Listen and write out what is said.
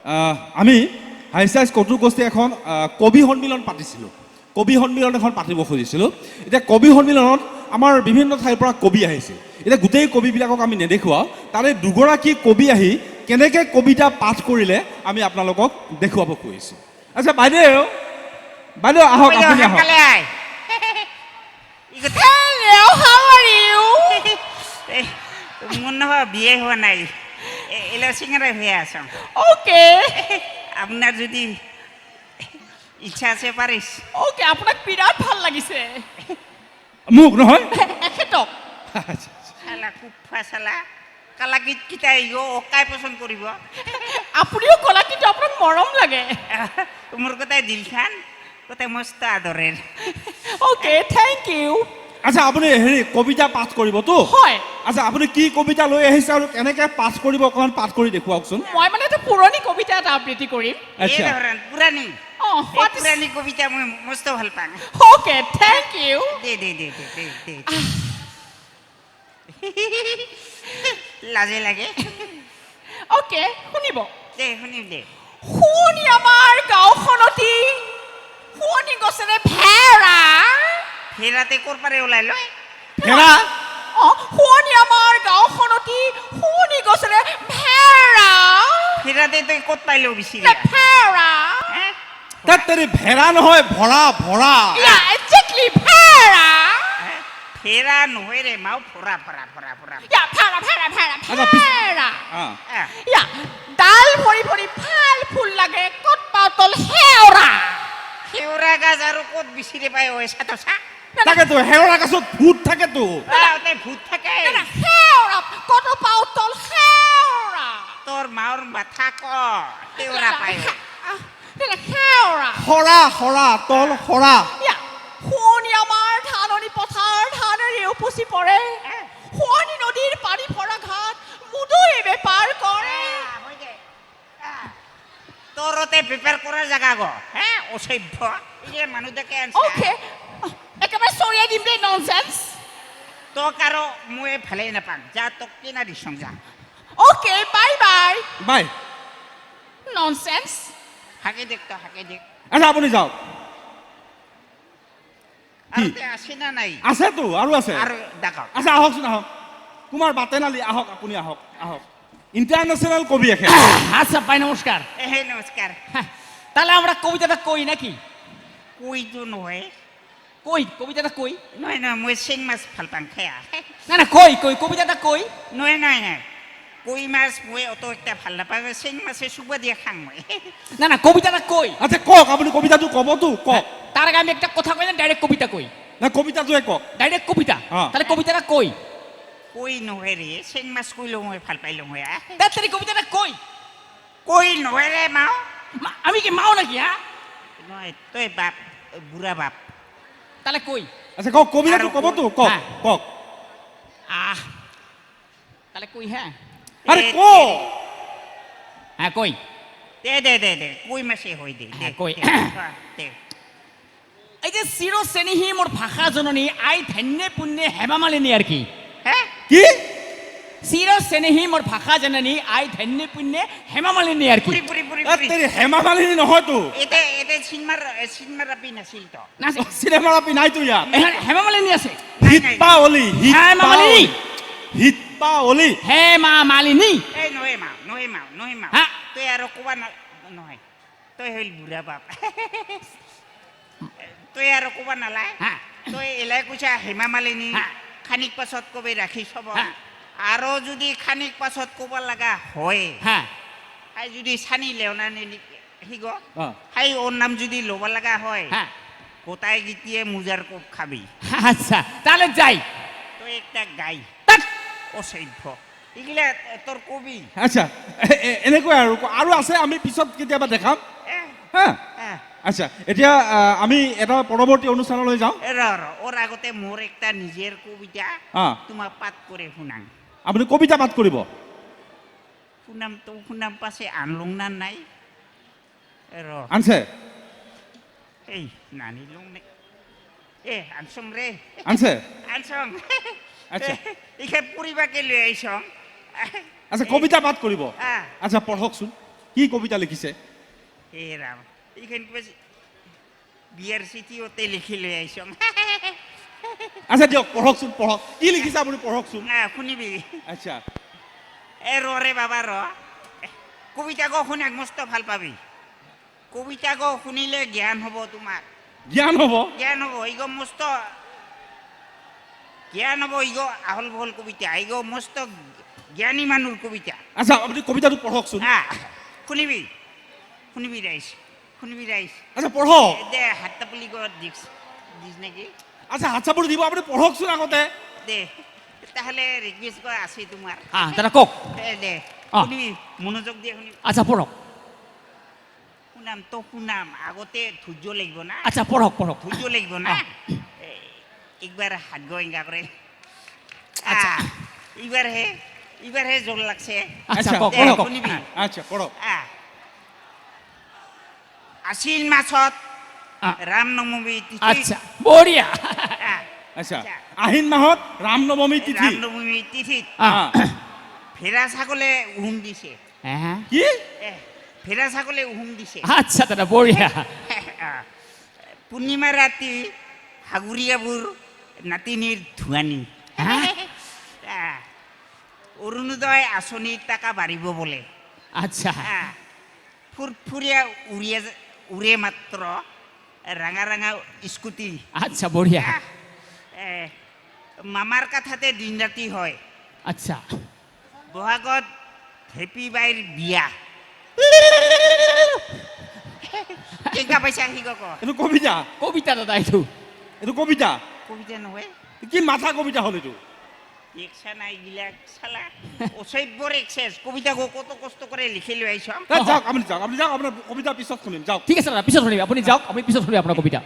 আমি হাইচাইজ কটুৰ গোষ্ঠী এখন কবি সন্মিলন পাতিছিলোঁ। কবি সন্মিলন এখন পাতিব খুজিছিলোঁ। এতিয়া কবি সন্মিলনত আমাৰ বিভিন্ন ঠাইৰ পৰা কবি আহিছিল। এতিয়া গোটেই কবিবিলাকক আমি নেদেখুৱাওঁ, তাৰে দুগৰাকী কবি আহি কেনেকৈ কবিতা পাঠ কৰিলে আমি আপোনালোকক দেখুৱাব খুজিছোঁ। আচ্ছা বাইদেউ, বাইদেউ আহক, আপুনি আহক। Hello, how are you? মোৰ নহয় বিয়ে হোৱা নাই, এলচিঙৰে হৈ আছোঁ। Okay. আপোনাৰ যদি ইচ্ছা আছে পাৰিছ। Okay, আপোনাক বিৰাট ভাল লাগিছে। মোক নহয় এখেতক। চালা কুফা চালা কালাগীত কিটা অকাই পচন্দ কৰিব। আপুনিও ক'লা কিন্তু আপোনাক মৰম লাগে। মোৰ কথাই দিল খান কথাই মস্ত আদৰেৰ। Okay, thank you. আচ্ছা আপুনি হেৰি কবিতা পাঠ কৰিবতো? হয়। আচ্ছা আপুনি কি কবিতা লৈ আহিছে আৰু কেনেকৈ পাঠ কৰিব অকণমান পাঠ কৰি দেখুৱাওকচোন। মই মানে এটা পুৰণি কবিতা এটা আবৃত্তি কৰিম। এই ধৰণ পুৰাণী পুৰাণী কবিতা মই মস্ত ভাল পাওঁ। Okay, thank you. দে দে দে দে দে দে লাজে লাগে। Okay, শুনিব। দে শুনিম দে। শুনি আমাৰ গাঁওখনতি শুনি গছেৰে ভেড়া। ফেৰাতে ক'ৰ পাৰে ওলাই লয়? হেৰা শুনি আমাৰ গাঁওখনতি শুনি গছেৰে ভেড়া। ফেৰাতে তই ক'ত পাই লওঁ বিচাৰি? ভেড়া। তাত তেৰি ভেড়া নহয়, ভৰা ভৰা। Yeah, exactly, ভেড়া। ফেৰা নহয় ৰে মাও, ফৰা ফৰা ফৰা ফৰা। Yeah, ভেড়া ভেড়া ভেড়া ভেড়া। আহ, Yeah, ডাল ভৰি ভৰি ভাল ফুল লাগে ক'ত পাওঁ তল হেওৰা। সেউৰা গাছ আৰু ক'ত বিচাৰি পাই ঐ চাতো চা? তাকেতো হেওৰা গছত ভূত থাকেতো। তাই ভূত থাকে। হেওৰা ক'ত পাওঁ তল হেওৰা। তোৰ মাৰ মাথা ক সেউৰা পাই ঐ। হেওৰা। সৰা সৰা তল সৰা। শুনি আমাৰ ধাননি পথাৰ ধানেৰে উপচি পৰে। শুৱনি নদীৰ পানী ভৰা ঘাট মুদৈ বেপাৰ কৰে। তোৰতে বেপাৰ কৰাৰ জেগা গ হে অসভ্য এই মানুহ দেখে Okay, একেবাৰে চৰিয়াই দিম দেই ননচেন্স। তোক আৰু মই ভালেই নাপাম, যা তোক কিনা দিছোঁ যা। Okay, bye bye. বাই। ননচেন্স। হাকে দেখ তো হাকে দেখ। আচ্ছা আপুনি যাওক। আৰু তে আছে না নাই? আছেতো আৰু আছে। আৰু দেখাওক। আচ্ছা আহকচোন আহক। কুমাৰ বাটেন আলী আহক, আপুনি আহক আহক। ইন্টারন্যাশনাল কবি এখানে। আচ্ছা ভাই নমস্কার। হে নমস্কার। তাহলে আমরা কবিতাটা কই নাকি? কই তো নহয়। কই কবিতাটা কই? নহয় নহয় মই চেং মাছ ভাল পাওঁ খায়া। না না কই কই কবিতাটা কই? নহয় নহয় নহয় কই মাছ মই অত একটা ভাল নাপাওঁ, চেং মাছে চুবা দিয়ে খাং মই। না না কবিতাটা কই? আচ্ছা কক, আপুনি কবিতাটো কবতো কক। তার আগে আমি একটা কথা কই না ডাইরেক্ট কবিতা কই? না কবিতাটোৱে কক। ডাইরেক্ট কবিতা। হ্যাঁ। তাহলে কবিতাটা কই? কই নহয় রে, চেং মাছ কইলেও মই ভাল পাইলো মই। তাড়াতাড়ি কবিতাটা কই? কই নহয় রে মাও। আমি কি মাও নাকি হ্যাঁ? নহয় তই বাপ বুঢ়া বাপ। তাহলে কই? আচ্ছা কক, কবিতাটো কবতো কক হ্যাঁ। কক। তাহলে কই হ্যাঁ? আরে ক। হ্যাঁ কই? দে দে দে দে কই মাছে হই দে। হ্যাঁ, কই। দে। এই যে চির চেনেহী মোর ভাষা জননী আই ধন্য পুণ্যে হেমামালিনী আর কি। হ্যাঁ কি? চির চেনেহী মোর ভাষা জননী আই ধন্য পুণ্যে হেমামালিনী আর কি। পুরি পুরি পুরি তাত পুরি। তেৰি হেমা মালিনী নহয়তো। এতে এতে সিনেমাৰ ৰাপি নাছিল তো। না চিনেমাৰ আপি নাইতো ইয়াত। এখানে হেমামালিনী আছে। হিতপা অলি হেমা মালিনী। হিতপা অলি। হেমা মালিনী। এই নহয় মা নহয় মা নহয় মা। হ্যাঁ। তই আৰু ক'বা না নহয় তই হইল বুঢ়া বাপ। তই আৰু ক'বা নালায়। হ্যাঁ। তই এলাই কৈছা হেমা মালিনী, হ্যাঁ। খানিক পাছত কবি ৰাখি চব। হ্যাঁ। আৰু যদি খানিক পাছত ক'ব লগা হয়, হ্যাঁ হাই যদি চানি লেওনা হিগ অ'। হাই ওর নাম যদি ল'ব লগা হয়, হ্যাঁ গোটাই গিয়ে মুজার কোপ খাবি। আচ্ছা তাহলে যাই। তই একটা গাই তাক। অসভ্য এগুলা তোর কবি। আচ্ছা এনেকৈ আৰু আছে, আমি পিছত কেতিয়াবা দেখাম। হা আচ্ছা এতিয়া আমি এটা পৰৱৰ্তী অনুষ্ঠানলৈ যাওঁ। ওৰ আগতে মোৰ একটা নিজেৰ কবিতা তোমাৰ পাঠ কৰে শুনাং। আপুনি কবিতা পাঠ কৰিব? শুনাম তো শুনাম পাছে আনলং না নাই র আনছে এই নানি লং নাই এ আনসং রে আনছে। আনসং। আচ্ছা। ইখে পরিবাকে লৈ আইসং। আচ্ছা কবিতা পাঠ কৰিব? আহ। আচ্ছা পঢ়কচোন। কি কবিতা লিখিছে হে ৰাম এইখন কিবা বিয়াৰ চিঠিতে লিখি লৈ আহিছোঁ আচ্ছা দিয়ক পঢ়কচোন পঢ়ক কি লিখিছে আপুনি পঢ়কচোন শুনিবি আচ্ছা এ ৰে বাবা কবিতাকো শুনাক মস্ত ভাল পাবি কবিতাকো শুনিলে জ্ঞান হ'ব তোমাৰ জ্ঞান হ'ব জ্ঞান হ'ব ইগো মস্ত জ্ঞান হ'ব ইগো আহল বহল কবিতা ইগো মস্ত জ্ঞানী মানুহৰ কবিতা আচ্ছা আপুনি কবিতাটো পঢ়কচোন শুনিবি ৰাইছ আচ্ছা পঢ়ক দে হাত তাপুলি দিছ নেকি আচ্ছা হাত চাপৰি দিব আপুনি পঢ়কচোন আগতে দে তাহলে রিকোয়েস্ট করা আছে তোমার দাদা কওক দে অ। শুনিবি মনোযোগ দিয়ে শুনিবি আচ্ছা পঢ়ক শুনাম আগতে ধৈর্য লাগিব না আচ্ছা পঢ়ক পঢ়ক ধৈর্য লাগিব না একবার হাত গো এঙ্গা করে আচ্ছা। এইবার হে জোর লাগছে আচ্ছা আচ্ছা, কওক দে, পঢ়ক কওক। শুনিবি আচ্ছা পঢ়ক আশ্বিন মাছত আ। রামনবমী তিথি আচ্ছা বঢ়িয়া আচ্ছা আহিন মাহত ৰাম নৱমী তিথি রামনবমী তিথিত আহ, ফেরা ছাগলে উহুম দিছে হ্যাঁ কি ফেরা ছাগলে উহুম দিছে আচ্ছা দাদা বঢ়িয়া পূর্ণিমা রাতি হাগুরিয়াবুর নাতিনির ধুয়ানি হ্যাঁ অরুণোদয় আঁচনির টাকা বাড়িব বলে আচ্ছা ফুরফুরিয়া উড়ে মাত্র রাঙা রাঙা স্কুটি আচ্ছা বঢ়িয়া মামার কাথাতে দিন রাতি হয় আচ্ছা বহাগত হেপি বাইৰ বিয়া কেঙ্কা পইচা আহি ক এইটো কবিতা কবিতা দাদা এইটো কবিতা কবিতা নহয় কি মাথা কবিতা হ'ল এইটো একছা নাই গিলাক চালা অচৈব্যৰ এক্সেছ কবিতা কত কষ্ট কৰে লিখি লৈ আহিছ যাওক আপুনি যাওক আপোনাৰ কবিতা পিছত শুনিম যাওক ঠিক আছে দাদা পিছত শুনিবি আপুনি যাওক আমি পিছত শুনিবি আপোনাৰ কবিতা